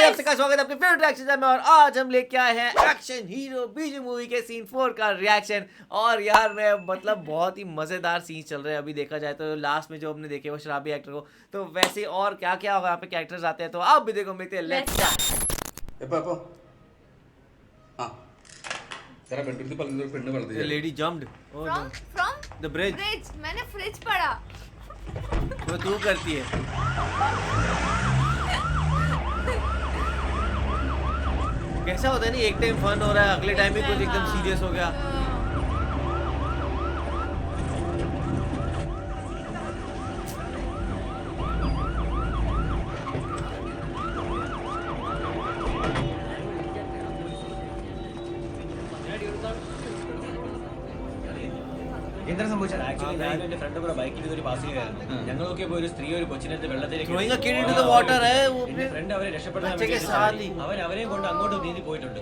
आप सबका स्वागत है अपने फेवरेट रिएक्शन में। और आज हम लेके आए हैं एक्शन हीरो बीजू मूवी के सीन 4 का रिएक्शन। और यार मैं मतलब बहुत ही मजेदार सीन चल रहे हैं अभी देखा जाए तो। लास्ट में जो हमने देखे वो शराबी एक्टर को, तो वैसे और क्या क्या होगा यहाँ पे कैरेक्टर्स आते हैं, तो आप भी देखो मिलते हैं। Let's start. Lady jumped from the bridge. मैंने फ्रिज पढ़ा। वो तू करती है। कैसा होता है नहीं, एक टाइम फन हो रहा है, अगले टाइम में कुछ एकदम सीरियस हो गया। എന്താണ് സംഭവിച്ചത്? ആക്ച്വലി ഞാൻ എന്റെ ഫ്രണ്ട് കൂടെ ബൈക്കിൽ ഒരു പാസിംഗ് ആയിരുന്നു. ഞങ്ങളൊക്കെ പോയി ഒരു സ്ത്രീ ഒരു കൊച്ചിനടുത്ത് വെള്ളത്തിലേക്ക് Throwing a kid into the water है वो എന്റെ ഫ്രണ്ട് അവരെ രക്ഷപ്പെടാൻ बच्चे के വേണ്ടി साथ ही। അവൻ അവരെയും കൊണ്ട് അങ്ങോട്ട് നീന്തി പോയിട്ടുണ്ട്.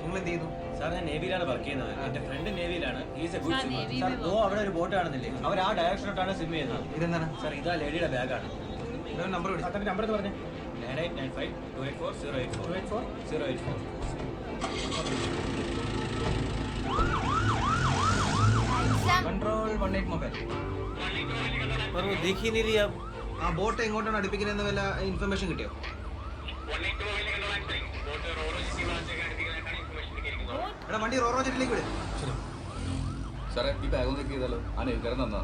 നിങ്ങൾ എന്ത് ചെയ്യുന്നു? സാർ ഞാൻ നേവിയിലാണ് വർക്ക് ചെയ്യുന്നത്. എന്റെ ഫ്രണ്ട് നേവിയിലാണ്. Is a good sir, swimmer. നേവിയിൽ സാർ ദോ അവിടെ ഒരു ബോട്ട് കാണുന്നില്ലേ, അവർ ആ ഡയറക്ഷനിലോട്ടാണ് സ്വിം ചെയ്യുന്നത്. ഇതെന്താണ്? സാർ ഇതാ ലേഡിയുടെ ബാഗാണ്. നമ്പർ വിളിച്ചു. അതിന്റെ നമ്പർ എന്ന് പറഞ്ഞേ 9895284084 കൺട്രോൾ 18 മൊബൈൽ. पर वो दिख ही नहीं रही अब। ആ ബോട്ട് എങ്ങോട്ടാണ് അടുപ്പിക്കുന്നതെന്ന് വല്ല ഇൻഫർമേഷൻ കിട്ടിയോ? എടാ വണ്ടി റോറോ ജെറ്റിലേക്ക് വിട്. സാറേ ഈ ബാഗ് ഒന്ന് ചെക്ക് ചെയ്താലോ? ആ നെയ്ക്കാരൻ തന്നാ.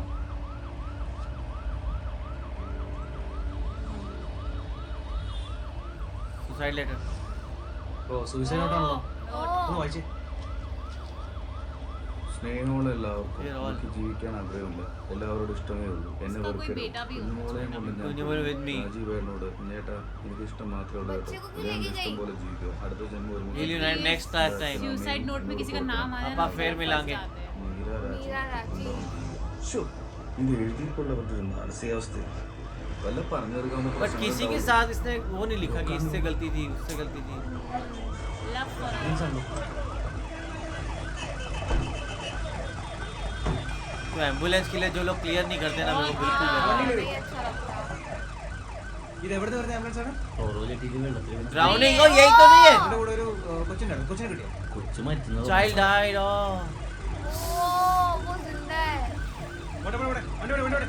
Suicide letter. ഓ സൂയിസൈഡ് നോട്ടാണല്ലോ. ഒന്ന് വായിച്ചേ. സ്നേഹമുള്ള എല്ലാവർക്കും Dear all. എനിക്ക് ജീവിക്കാൻ ആഗ്രഹമില്ല. എല്ലാവരോടും ഇഷ്ടമേ ഉള്ളൂ. എന്നെ उसका कोई വെറുക്കരുത്. बेटा भी होगा। കുഞ്ഞുമോളെയും കൊണ്ട് കുഞ്ഞുമോൾ with me. രാജീവേട്ടനോട് ചേട്ടാ എനിക്ക് ഇഷ്ടം മാത്രമേ ഉള്ളൂ കേട്ടോ. बच्चे को भी ഞാൻ लेके ഇഷ്ടം गई। പോലെ ജീവിക്കുക. അടുത്ത ജന്മം Will you ഒരുമിച്ച് write next time? Suicide note में किसी का नाम आया अब आप फिर मिलांगे। മീര मीरा राजी। ശ്ശോ, ഇത് എഴുതിയിട്ടുള്ളവരുടെ ഒരു മാനസികാവസ്ഥ വല്ല പറഞ്ഞു കൊടുക്കാവുന്ന बट किसी के साथ इसने वो नहीं लिखा कि इससे गलती थी उससे गलती थी। लव फॉर तो एम्बुलेंस के लिए जो लोग क्लियर नहीं करते ना वो बिल्कुल हाँ, नहीं। वही अच्छा लगता है। ഇത് എവിടുന്ന് വരുന്ന ആംബുലൻസ് ആണ്? ड्राउनिंग हो यही तो नहीं है। ഇവിടെ കൂടെ ഒരു കൊച്ചുണ്ടായിരുന്നു. കൊച്ചിനെ കിട്ടിയോ? Child died. ओ, वो जिंदा है। വണ്ടി വണ്ടി വണ്ടി വണ്ടി വണ്ടി.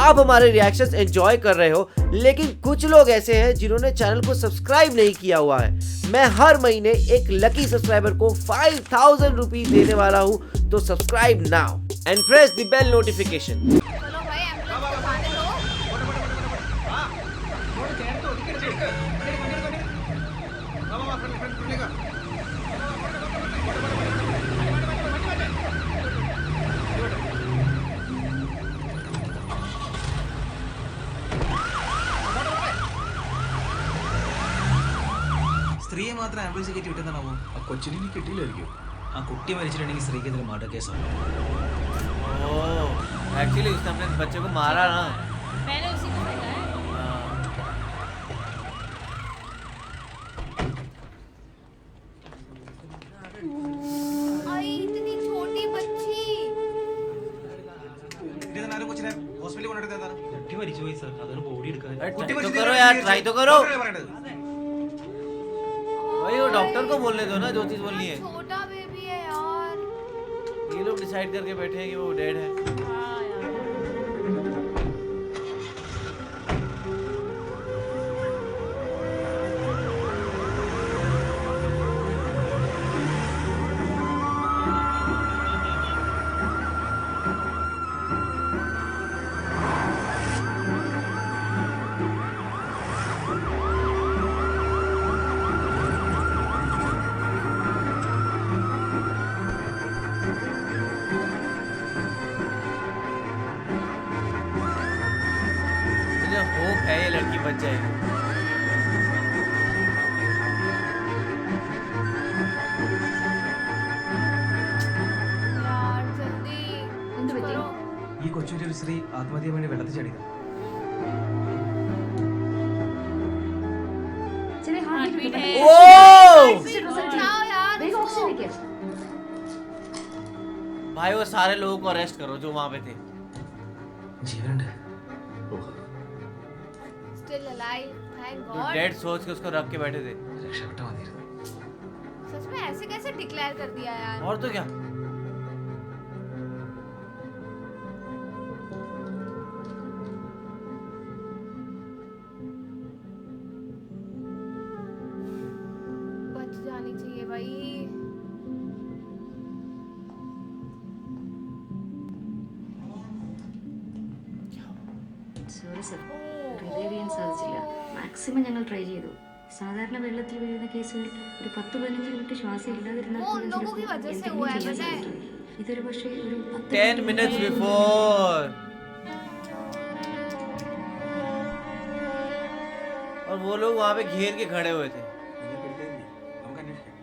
आप हमारे रिएक्शंस एंजॉय कर रहे हो, लेकिन कुछ लोग ऐसे हैं जिन्होंने चैनल को सब्सक्राइब नहीं किया हुआ है। मैं हर महीने एक लकी सब्सक्राइबर को 5000 रुपीज देने वाला हूं, तो subscribe now and press the bell notification. चलो भाई एम्बुलेंस को खाने दो। സ്ത്രീയെ മാത്രം ആംബുലൻസ് കയറ്റി വിട്ടെന്നാണോ? ആ കൊച്ചിനെ ഇനി കിട്ടിയില്ലായിരിക്കും. ആ കുട്ടി മരിച്ചിട്ടുണ്ടെങ്കിൽ സ്ത്രീക്കെതിരെ മർഡർ കേസാണ്. ओह, एक्चुअली उसने अपने बच्चे को मारा ना। मैंने उसी को देखा है। आई इतनी छोटी बच्ची। ഇതെന്താണ് ആരും കൊച്ചിനെ ഹോസ്പിറ്റലിൽ കൊണ്ടുവരുന്നത്? എന്താണ്? കുട്ടി മരിച്ചു പോയി സർ. അതൊരു ബോഡി എടുക്കാൻ. अरे കുട്ടി try तो മരിച്ചു करो यार, try तो करो। ഡോക്ടറല്ലേ പറയണത്? भाई वो डॉक्टर को बोलने दो ना जो चीज बोलनी है। छोटा बेबी है यार। ये लोग डिसाइड करके बैठे हैं कि वो डेड है। हाँ यार। मुझे होप है ये लड़की बच जाएगी। यार जल्दी कुछ करो। ഈ കൊച്ചിന്റെ ഒരു സ്ത്രീ ആത്മഹത്യ വേണ്ടി വെള്ളത്തിൽ ചാടിയത്. हार्ट बीट है। ओ बचाओ यार उसको। भाई वो सारे लोगों को अरेस्ट करो जो वहां पे थे। ജീവനുണ്ട്. still alive. Thank तो God. डेड सोच के उसको रख के बैठे थे। രക്ഷപ്പെട്ട മതിയായിരുന്നു. सच में ऐसे कैसे डिक्लेयर कर दिया यार? और तो क्या? बच जानी चाहिए भाई. സോറി സർ റിവൈവ് ചെയ്യാൻ സാധിച്ചില്ല. മാക്സിമം ഞങ്ങൾ ട്രൈ ചെയ്തു. സാധാരണ വെള്ളത്തിൽ വീഴുന്ന കേസുകൾ ഒരു 10-15 മിനിറ്റ് ശ്വാസം ഇല്ലാതിരുന്നാൽ वो उन लोगों की वजह से हुआ है, पता है? ഇതൊരു പക്ഷേ ഒരു 10 minutes before. और वो लोग वहाँ पे घेर के खड़े हुए थे। നമുക്ക് അന്വേഷിക്കാം.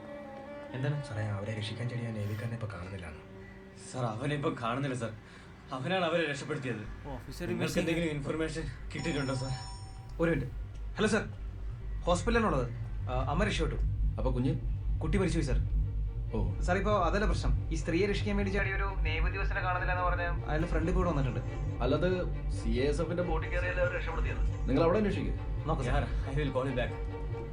എന്താണ് സാറേ അവരെ രക്ഷിക്കാൻ ചെടിയാ നേവിക്കാരനെ ഇപ്പൊ കാണുന്നില്ല. സാർ അവനെ ഇപ്പൊ കാണുന്നില്ല സാർ. അവനാണ് അവരെ രക്ഷപ്പെടുത്തിയത്. ऑफिसर നിങ്ങൾക്ക് എന്തെങ്കിലും ഇൻഫർമേഷൻ കിട്ടിയിട്ടുണ്ടോ സാർ? ഒരു മിനിറ്റ്. Hello sir, ഹോസ്പിറ്റലിലാണുള്ളത്. അമ്മ രക്ഷപ്പെട്ടു. അപ്പൊ കുഞ്ഞ് കുട്ടി മരിച്ചുപോയി സാർ. ഓ സാർ ഇപ്പോൾ അതല്ല പ്രശ്നം. ഈ സ്ത്രീയെ രക്ഷിക്കാൻ വേണ്ടി ചാടി ഒരു നേവി ഉദ്യോഗസ്ഥനെ കാണുന്നില്ല എന്ന് പറഞ്ഞ അയാളുടെ ഫ്രണ്ട് കൂടെ വന്നിട്ടുണ്ട്. അല്ലാതെ CASFന്റെ ബോഡി കയറിയല്ലേ അവർ രക്ഷപ്പെടുത്തിയത്. നിങ്ങൾ അവിടെ അന്വേഷിക്കും. നോക്കാം sir. I will call you back.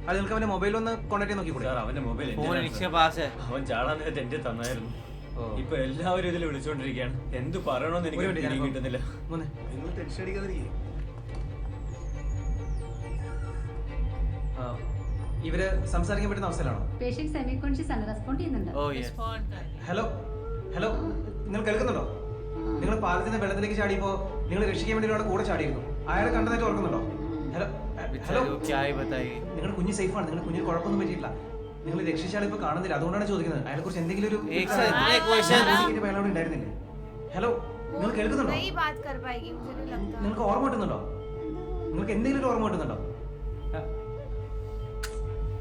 അത് നിങ്ങൾക്ക് അവന്റെ മൊബൈൽ ഒന്ന് കോൺടാക്ട് ചെയ്ത് നോക്കിക്കൂടെ? സാർ അവന്റെ മൊബൈൽ फोन इसके पास है। അവൻ ചാടാൻ നേരത്തെ എന്റെ തന്നായിരുന്നു. ഇപ്പൊ എല്ലാവരും ഇതിൽ വിളിച്ചോണ്ടിരിക്കുകയാണ്. എന്ത് പറയണമെന്ന് എനിക്ക് ഒരു മിനിറ്റ്, പിടി കിട്ടുന്നില്ല. മൂന്ന്. നിങ്ങൾ ടെൻഷൻ അടിക്കാതിരിക്കും. ഇവര് സംസാരിക്കാൻ പറ്റുന്ന അവസ്ഥയിലാണോ? പേഷ്യന്റ് സെമി കോൺഷ്യസ് ആണ്, റെസ്പോണ്ട് ചെയ്യുന്നുണ്ട്. Oh yes. Respond कर. ഹലോ ഹലോ, നിങ്ങൾ കേൾക്കുന്നുണ്ടോ? നിങ്ങൾ പാലത്തിന്റെ വെള്ളത്തിലേക്ക് ചാടിയപ്പോ നിങ്ങൾ രക്ഷിക്കാൻ വേണ്ടി ഒരാളുടെ കൂടെ ചാടിയിരുന്നു. അയാളെ കണ്ടതായിട്ട് ഓർക്കുന്നുണ്ടോ? ഹലോ ഹലോ, बेचारे को क्या ही बताएगी। നിങ്ങളുടെ കുഞ്ഞ് സേഫാണ്. നിങ്ങളുടെ കുഞ്ഞിന് കുഴപ്പമൊന്നും പറ്റിയിട്ടില്ല. നിങ്ങൾ രക്ഷിച്ചാൽ ഇപ്പൊ കാണുന്നില്ല, അതുകൊണ്ടാണ് ചോദിക്കുന്നത്. അയാളെ കുറിച്ച് എന്തെങ്കിലും ഒരു एक से इतने क्वेश्चन। അയാളോട് ഉണ്ടായിരുന്നില്ലേ? ഹലോ, നിങ്ങൾ കേൾക്കുന്നുണ്ടോ? नहीं बात कर पाएगी मुझे नहीं लगता. നിങ്ങൾക്ക് ഓർമ്മ കിട്ടുന്നുണ്ടോ? നിങ്ങൾക്ക് എന്തെങ്കിലും ഒരു ഓർമ്മ കിട്ടുന്നുണ്ടോ?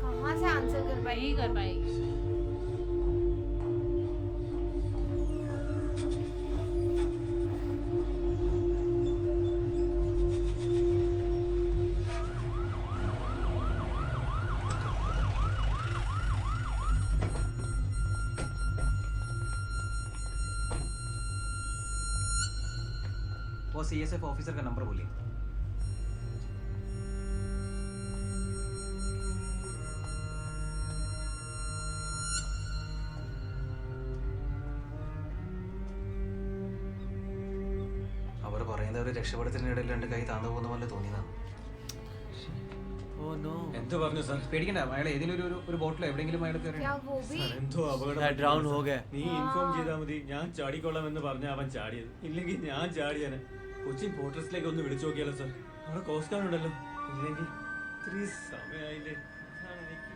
कहाँ से आंसर कर पाएगी? नहीं कर पाएगी. वो CSF ऑफिसर का नंबर बोलिए. അവർ പറയുന്നത് അവർ രക്ഷപ്പെടുത്തുന്നതിനിടയിൽ രണ്ട് കൈ താന്നു പോകുന്ന പോലെ തോന്നിയതാണ്. Oh no. എന്ത് പറഞ്ഞു സാർ? പേടിക്കണ്ട, അയാൾ ഏതെങ്കിലും ഒരു ബോട്ടിലോ എവിടെയെങ്കിലും അയാൾ കയറി. क्या वो भी? സാർ, എന്തോ അപകടം Yeah, drown हो गया. നീ ഇൻഫോം ചെയ്താൽ മതി. ഞാൻ ചാടിക്കൊള്ളാം എന്ന് പറഞ്ഞ അവൻ ചാടിയത്. ഇല്ലെങ്കിൽ ഞാൻ ചാടിയാന്. കൊച്ചിൻ ഫോർട്രസിലേക്ക് ഒന്ന് വിളിച്ചു നോക്കിയാലോ സാർ? അവിടെ കോസ്റ്റ് ഗാർഡ് ഉണ്ടല്ലോ. ഇല്ലെങ്കിൽ ഇത്രയും സമയമായില്ലേ? അതാണ് എനിക്ക്.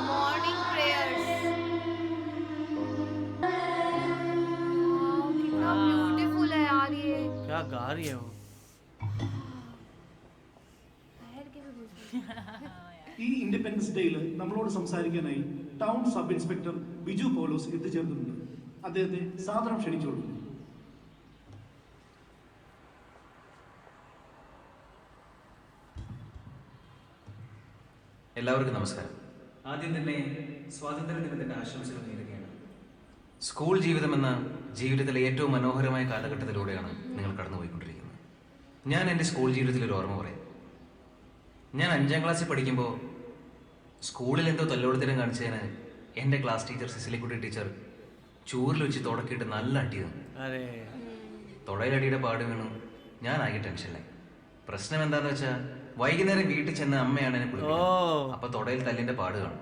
Morning prayers. कितना ब्यूटीफुल है यार ये. क्या गा रही है वो? बाहर के भी goosebumps. ഈ ഇൻഡിപെൻഡൻസ് ഡേയിൽ നമ്മളോട് സംസാരിക്കാനായി ടൗൺ സബ് ഇൻസ്പെക്ടർ ബിജു പൗലോസ് എത്തിച്ചേർന്നിട്ടുണ്ട്. അദ്ദേഹത്തെ സാദരം ക്ഷണിച്ചോളൂ. എല്ലാവർക്കും നമസ്കാരം. ആദ്യം തന്നെ സ്വാതന്ത്ര്യ ദിനത്തിന്റെ ആശംസകൾ നേരുകയാണ്. സ്കൂൾ ജീവിതം എന്ന ജീവിതത്തിലെ ഏറ്റവും മനോഹരമായ കാലഘട്ടത്തിലൂടെയാണ് നിങ്ങൾ കടന്നുപോയിക്കൊണ്ടിരിക്കുന്നത്. ഞാൻ എൻ്റെ സ്കൂൾ ജീവിതത്തിൽ ഒരു ഓർമ്മ പറയാം. ഞാൻ 5ാം ക്ലാസ്സിൽ പഠിക്കുമ്പോൾ സ്കൂളിൽ എന്തോ തല്ലോടത്തരം കാണിച്ചതിന് എൻ്റെ ക്ലാസ് ടീച്ചർ സിസിലിക്കുട്ടി ടീച്ചർ ചൂരിൽ വെച്ച് തുടക്കിയിട്ട് നല്ല അടി തന്നു. अरे തൊടയിലടിയുടെ പാട് വീണു. ഞാനാകെ ടെൻഷനിലായി. പ്രശ്നം എന്താന്ന് വെച്ചാൽ വൈകുന്നേരം വീട്ടിൽ ചെന്ന് അമ്മയാണ് എന്നെ കുളിപ്പിക്കുന്നത്. അപ്പൊ തൊടയിൽ തല്ലിന്റെ പാട് കാണും.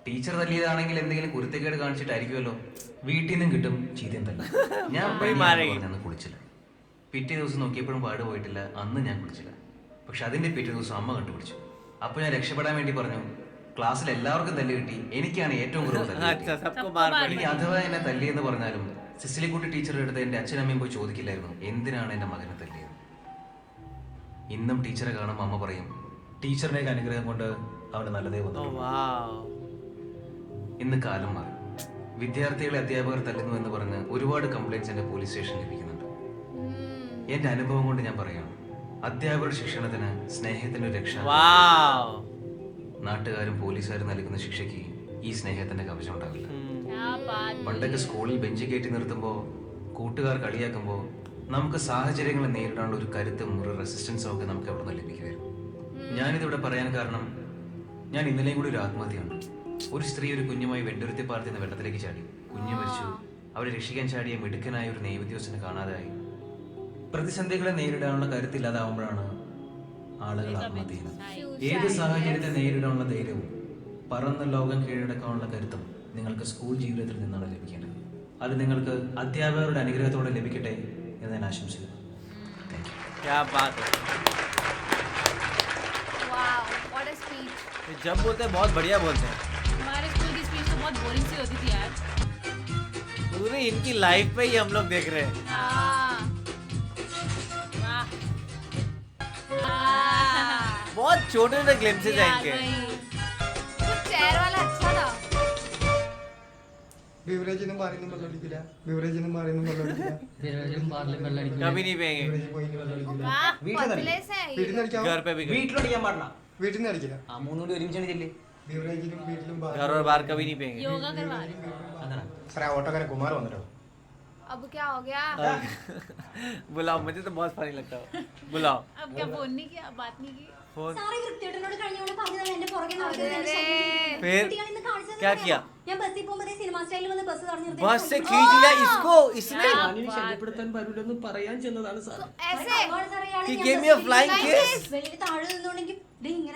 ടീച്ചർ തല്ലിയതാണെങ്കിൽ എന്തെങ്കിലും കുരുത്തക്കേട് കാണിച്ചിട്ടായിരിക്കുമല്ലോ. വീട്ടിൽ നിന്നും കിട്ടും ചീത്തയും തല്ല. ഞാൻ അന്ന് കുളിച്ചില്ല. പിറ്റേ ദിവസം നോക്കിയപ്പോഴും പാട് പോയിട്ടില്ല. അന്ന് ഞാൻ കുളിച്ചില്ല. പക്ഷെ അതിന്റെ പിറ്റേ ദിവസം അമ്മ കണ്ടുപിടിച്ചു. അപ്പൊ ഞാൻ രക്ഷപ്പെടാൻ വേണ്ടി പറഞ്ഞു, ക്ലാസ്സിൽ എല്ലാവർക്കും തല്ല് കിട്ടി, എനിക്കാണ് ഏറ്റവും കൂടുതൽ തല്ല് अच्छा കിട്ടിയത്. सबको मार पड़ी. ഇനി അഥവാ എന്നെ തല്ലിയെന്ന് പറഞ്ഞാലും സിസിലിക്കുട്ടി ടീച്ചറുടെ അടുത്ത് എന്റെ അച്ഛനമ്മയും പോയി ചോദിക്കില്ലായിരുന്നു എന്തിനാണ് എന്റെ മകനെ തല്ലിയത്. ഇന്നും ടീച്ചറെ കാണുമ്പോൾ അമ്മ പറയും, ടീച്ചറിന്റെ അനുഗ്രഹം കൊണ്ട് അവന് നല്ലതേ Oh വന്നു. wow. ഇന്ന് കാലം മാറി. വിദ്യാർത്ഥികളെ അധ്യാപകർ തല്ലുന്നു എന്ന് പറഞ്ഞ് ഒരുപാട് കംപ്ലൈന്റ്സ് എന്റെ പോലീസ് സ്റ്റേഷനിൽ ലഭിക്കുന്നുണ്ട്. എന്റെ അനുഭവം കൊണ്ട് ഞാൻ പറയുകയാണ്, അധ്യാപകരുടെ ശിക്ഷണത്തിന് സ്നേഹത്തിന്റെ രക്ഷ, वाव നാട്ടുകാരും പോലീസുകാരും നൽകുന്ന ശിക്ഷയ്ക്ക് ഈ സ്നേഹത്തിന്റെ കവചം ഉണ്ടാവില്ല. क्या बात പണ്ടൊക്കെ സ്കൂളിൽ ബെഞ്ച് കയറ്റി നിർത്തുമ്പോൾ കൂട്ടുകാർ കളിയാക്കുമ്പോൾ നമുക്ക് സാഹചര്യങ്ങളെ നേരിടാനുള്ള ഒരു കരുത്തും ഒരു റെസിസ്റ്റൻസും ഒക്കെ നമുക്ക് അവിടെ നിന്ന് ലഭിക്കുമായിരുന്നു. ഞാനിതിവിടെ പറയാൻ കാരണം, ഞാൻ ഇന്നലെയും കൂടി ഒരു ആത്മഹത്യയുണ്ട്. ഒരു സ്ത്രീ ഒരു കുഞ്ഞുമായി വെണ്ടുരുത്തി പാർത്തിന്ന് വെള്ളത്തിലേക്ക് ചാടി. കുഞ്ഞു മരിച്ചു. അവരെ രക്ഷിക്കാൻ ചാടിയ മിടുക്കനായ ഒരു നിയമോദ്യോഗസ്ഥനെ കാണാതായി. പ്രതിസന്ധികളെ നേരിടാനുള്ള കരുത്തില്ലാതാവുമ്പോഴാണ് ആളുകൾ ആത്മഹത്യ ചെയ്യുന്നത്. ഏത് സാഹചര്യത്തെ നേരിടാനുള്ള ധൈര്യവും പറന്ന ലോകം കീഴടക്കാനുള്ള കരുത്തും നിങ്ങൾക്ക് സ്കൂൾ ജീവിതത്തിൽ നിന്നാണ് ലഭിക്കേണ്ടത്. അത് നിങ്ങൾക്ക് അധ്യാപകരുടെ അനുഗ്രഹത്തോടെ ലഭിക്കട്ടെ എന്ന് ഞാൻ ആശംസിക്കുന്നു. Thank you. क्या बात है. Wow what a speech. जब बोलते हैं बहुत बढ़िया बोलते हैं. हमारे स्कूल की स्पीच तो बहुत बोरिंग सी होती थी यार. पूरी इनकी लाइफ पे ही हम लोग देख रहे हैं. वाह. बहुत छोटे छोटे ग्लिम्सेस हैं इनके. कुछ चेयर वाला अच्छा था. ബിവറേജിനും മാറിയൊന്നും വെള്ളമടിക്കില്ല. ബിവറേജിനും മാറിയൊന്നും വെള്ളമടിക്കില്ല. कभी नहीं पिएंगे. वाह വീട്ടിൽ നിന്ന് पतले से है ये. വീട്ടിൽ നിന്ന് അടിക്കാം. घर पे भी कभी. വീട്ടിലടിക്കാൻ പാടില്ല. വീട്ടിൽ നിന്ന് അടിക്കില്ല. ആ മൂന്നുകൂടി ഒരുമിച്ചാണ് ചെല്ലി. ബിവറേജിലും വീട്ടിലും घर और बाहर कभी नहीं पिएंगे. योगा करवा रहे. അങ്ങനെ സാറേ ഓട്ടോക്കാരൻ കുമാർ വന്നിട്ടോ. अब क्या हो गया. बुलाओ, मुझे तो बहुत फनी लगता है. बुलाओ अब क्या फोन नहीं किया, बात नहीं की. फोन. फिर क्या किया? ഞാൻ ബസ്സിൽ പോകുമ്പോൾ സിനിമ സ്റ്റൈലിൽ വന്ന് ബസ് തടഞ്ഞു നിർത്തി. बस से खींच लिया इसको इसने. ശല്യപ്പെടുത്താൻ വരില്ലെന്ന് പറയാൻ ചെന്നതാണ് സാർ. ऐसे He gave me a flying kiss. വെളിയിൽ താഴെ നിന്നുകൊണ്ടെങ്കിൽ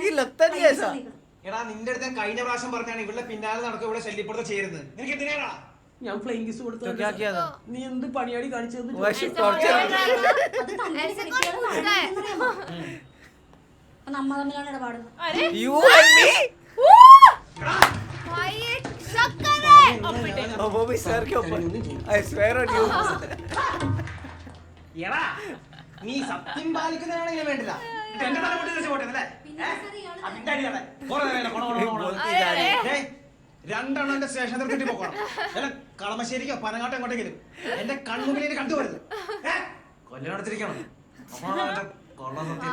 ये लगता नहीं ऐसा. എടാ നിന്റെ അടുത്ത് ഞാൻ കഴിഞ്ഞ പ്രാവശ്യം പറഞ്ഞാണ് ഇവളുടെ പിന്നാലെ നടക്കുക, ഇവിടെ ശല്യപ്പെടുത്ത ചേരുന്നത്. നിനക്ക് എന്തിനാടാ ഞാൻ ഫ്ലൈങ് കിസ് तो കൊടുത്തു? क्या किया था? നീ എന്ത് പണിയാടി കാണിച്ചത്? वैसे टॉर्चर. അത് തന്നെ ऐसे कुछ पूछता है. നമ്മ തമ്മിലാണ് ഇടപാട്. अरे You and me. भाई ये शक कर रहा है. और वो भी सर के ऊपर. I swear on you. എടാ നീ സത്യം പാലിക്കുന്നതാണെങ്കിൽ വേണ്ടില്ല. ഇത് എന്റെ തല പൊട്ടി വെച്ച് പോട്ടെ അല്ലേ? അതിന്റെ അടിയാണ്. കുറെ നേരം കൊണ കൊണ കൊണ കൊണ. बोलती जा रही है. ഏയ്, രണ്ടെണ്ണം എന്റെ സ്റ്റേഷനിൽ കിട്ടി പോക്കണം. അല്ല കളമശ്ശേരിക്കോ പനങ്ങാട്ടോ എങ്ങോട്ടെങ്കിലും എന്റെ കൺമുമ്പിലേക്ക് കണ്ടുപോരുത്. കൊല്ലം അടച്ചിരിക്കണം.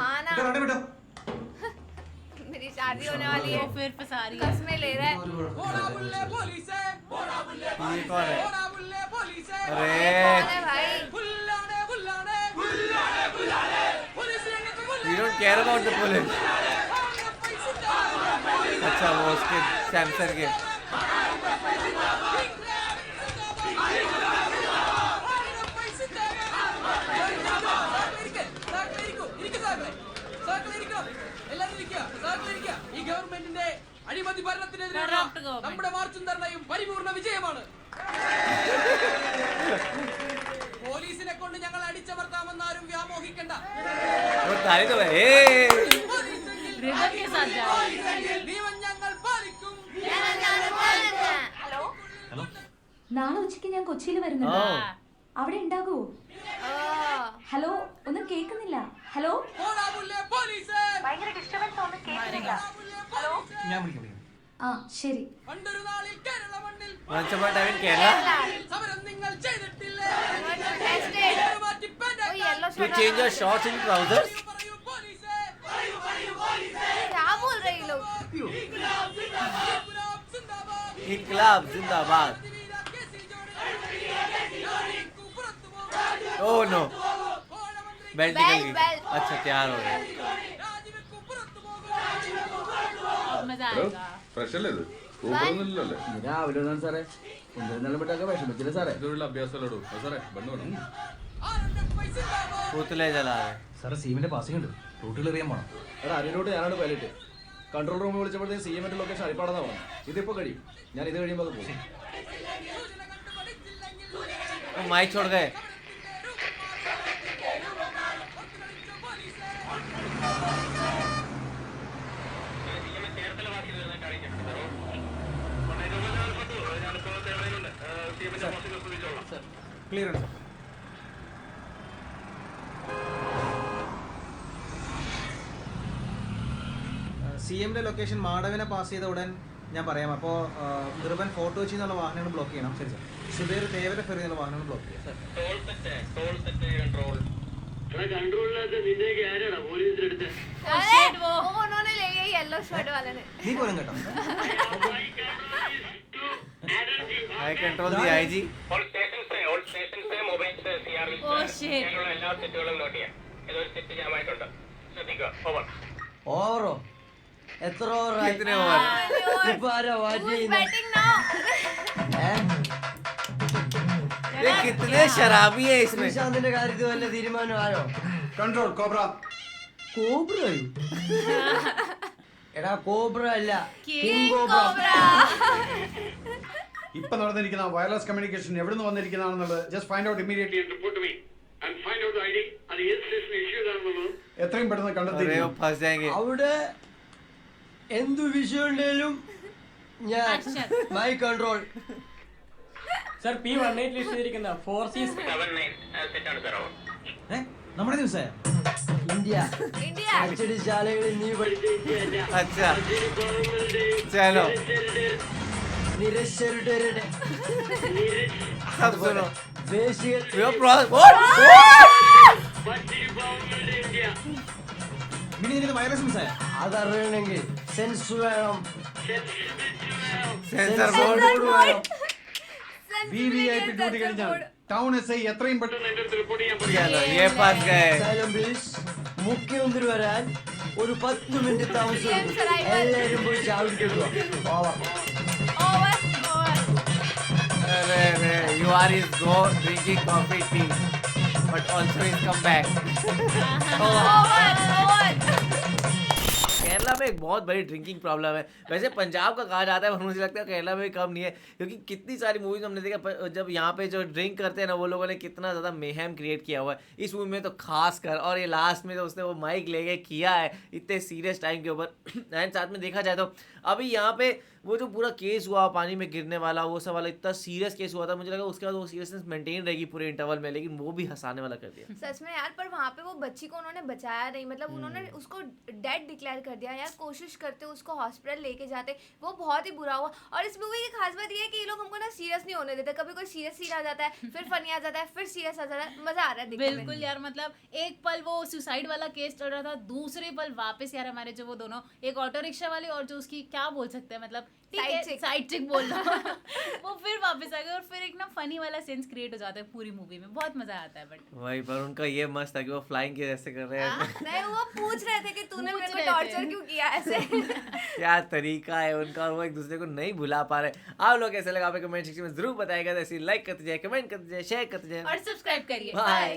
आना. വിട്ടോ. मेरी शादी होने वाली है. वो फिर फंसा रही है. कसमें ले रहा है. ये कौन है? अरे कौन है भाई. you don't care about the police. अच्छा वो उसके सैमसंग के. ഈ ഗവൺമെന്റിന്റെ അഴിമതി ഭരണത്തിനെതിരെ Corrupt government. നമ്മുടെ മാർച്ചും ധർണയും പരിപൂർണ വിജയമാണ്. പോലീസിനെ കൊണ്ട് ഞങ്ങൾ അടിച്ചമർത്താമെന്ന് ആരും വ്യാമോഹിക്കണ്ട. वो ताली तो है. रिदम के साथ जा रही है. നിയമം ഞങ്ങൾ പാലിക്കും. हेलो. നാളെ ഉച്ചയ്ക്ക് ഞാൻ കൊച്ചിയിൽ വരുന്നുണ്ട്. Oh. അവിടെ ഉണ്ടാകുമോ? ഹലോ ഒന്നും കേൾക്കുന്നില്ല. ഹലോ പോടാ പോലീസ്. ഞാൻ വിളിക്കാം. ആ ശരി. പണ്ടൊരു നാളിൽ കേരള മണ്ണിൽ Once upon a time in Kerala. സമരം നിങ്ങൾ ചെയ്തിട്ടില്ലേ? Tested. മാറ്റി Oh yellow You shirt. change your shorts and trousers. പറയൂ പോലീസ്. क्या बोल रहे हैं लोग. ഗുലാബ് സിന്ദാബാദ്. Inqilab Zindabad. Oh no. Belt निकल गई. बेल्ट. अच्छा तैयार हो गया. अब मजा आएगा. ഫ്രഷ് അല്ലേ ഇത്? ഊബറൊന്നുമില്ലല്ലേ? രാവിലെ സാറേ ഒന്നിരുന്നാലും വിട്ടൊക്കെ വിഷമിച്ചില്ല സാറേ. ഇതുള്ള അഭ്യാസമല്ലോ സാറേ. ബണ്ണ് വേണം. पुतले जला रहे. സാറ് സീമിന്റെ പാസിംഗ് ഉണ്ട്. റൂട്ടിൽ എറിയാൻ പോണം. എടാ അതിലോട്ട് ഞാനാണ് പൈലറ്റ്. കൺട്രോൾ റൂമിൽ വിളിച്ചപ്പോഴത്തേക്ക് സി എമ്മിന്റെ ലൊക്കേഷൻ അരിപ്പാടെന്നാ പറഞ്ഞു. ഇതിപ്പോ കഴിയും. ഞാൻ ഇത് കഴിയുമ്പോൾ അത് പോകും. वो माइक छोड़ गए. ക്ലിയർ ആണ്. സി എമ്മിന്റെ ലൊക്കേഷൻ മാടവിനെ പാസ് ചെയ്ത ഉടൻ ഞാൻ പറയാം. അപ്പോൾ നിർബൻ ഫോർട്ട് കൊച്ചി എന്നുള്ള വാഹനങ്ങൾ ബ്ലോക്ക് ചെയ്യണം. ശരി സാർ. സുബേർ തേവര ഫെറി എന്നുള്ള വാഹനങ്ങൾ ബ്ലോക്ക് ചെയ്യാം. अरे वो उन्होंने ले लिया येलो शर्ट वाले ने നീ പോലും കേട്ടോ आई कंट्रोल दी आईजी Oh shit. ഓവറോ എത്ര ഓവറായി कितने ओवर ഇപ്പൊ ആരാ വാച്ച് Who's ചെയ്യുന്നത് betting now ये कितने शराबी है इसमें ശ്രീശാന്തിന്റെ കാര്യത്തിൽ വല്ല തീരുമാനം ആയോ കൺട്രോൾ കോബ്ര കോബ്രയോ എടാ കോബ്ര അല്ല King കിങ് കോബ്ര Cobra ഇപ്പൊ നടന്നിരിക്കുന്ന വയർലെസ് കമ്മ്യൂണിക്കേഷൻ എവിടെ നിന്ന് വന്നിരിക്കുന്നതാണെന്നുള്ളത് ജസ്റ്റ് ഫൈൻഡ് ഔട്ട് ഇമ്മീഡിയറ്റ്ലി എത്രയും പെട്ടെന്ന് अरे കണ്ടെത്തി वो फंस जाएंगे അവിടെ എന്തു വിഷയം ഉണ്ടെങ്കിലും ഞാൻ Action. My control sir P18 list ചെയ്തിരിക്കുന്ന 4C നമ്മുടെ ദിവസമായ ഇന്ത്യ India അച്ചടിശാലകളിൽ നീ अच्छा चलो നിരശ്വരുടെ सब सुनो ദേശീയ यो what മിനി നിനക്ക് വയർലെസ് മിസ്സായ അതറിയണമെങ്കിൽ സെൻസ് വേണം सेंसर Sensor बोर्ड board വേണം VVIP ഡ്യൂട്ടി കഴിഞ്ഞാൽ ടൗൺ SI എത്രയും പെട്ടെന്ന് चलो ये फंस गए സൈലംബ്രീസ് മുഖ്യമന്ത്രി വരാൻ ഒരു 10 മിനിറ്റ് താമസം എടുക്കും. എല്ലാവരും പോയി ചാവിട്ടിടുക ഓവർ over अरे अरे you are is go drinking coffee tea but also is come back Kerala में एक बहुत बड़ी ड्रिंकिंग प्रॉब्लम है वैसे पंजाब का कहा जाता है पर मुझे लगता है केरला में भी कम नहीं है क्योंकि कितनी सारी मूवीज हमने देखा जब यहाँ पे जो ड्रिंक करते हैं ना वो लोगों ने कितना ज़्यादा मेहम क्रिएट किया हुआ है इस मूवी में तो खास कर और ये लास्ट में तो उसने वो माइक लेके किया है इतने सीरियस टाइम के ऊपर एंड साथ में देखा जाए तो अभी यहाँ पे वो जो पूरा केस हुआ पानी में गिरने वाला वो सब वाला इतना सीरियस केस हुआ था मुझे लगा उसके बाद वो सीरियसनेस मेंटेन रहेगी पूरे इंटरवल में लेकिन वो भी हंसाने वाला कर दिया सच में यार पर वहाँ पे वो बच्ची को उन्होंने बचाया नहीं मतलब उन्होंने उसको डेड डिक्लेयर कर दिया यार कोशिश करते उसको हॉस्पिटल लेके जाते वो बहुत ही बुरा हुआ और इस मूवी की खास बात ये है कि ये लोग हमको ना सीरियस नहीं होने देते कभी कोई सीरियस सीन आ जाता है फिर फनी आ जाता है फिर सीरियस आ जाता है मजा आ रहा है देखने में बिल्कुल यार मतलब एक पल वो सुसाइड वाला केस चल रहा था दूसरे पल वापस यार हमारे जो वो दोनों एक ऑटो रिक्शा वाले और जो उसकी क्या बोल सकते हैं मतलब Side chick. साइड चिक बोल रहा वो फिर वापस आ गए और फिर एक ना फनी वाला सेंस क्रिएट हो जाता है पूरी मूवी में बहुत मजा आता है बट वही पर उनका ये मस्त था कि वो फ्लाइंग के जैसे कर रहे हैं नहीं वो पूछ रहे थे कि तूने पूछ मेरे को रहे थे। टॉर्चर क्यों किया ऐसे क्या तरीका है उनका और वो एक दूसरे को नहीं भुला पा रहे आप लोग कैसे लगा आप कमेंट सेक्शन में जरूर बताएगा ऐसे लाइक करते जाए कमेंट करते जाए शेयर करते जाए और सब्सक्राइब करिए बाय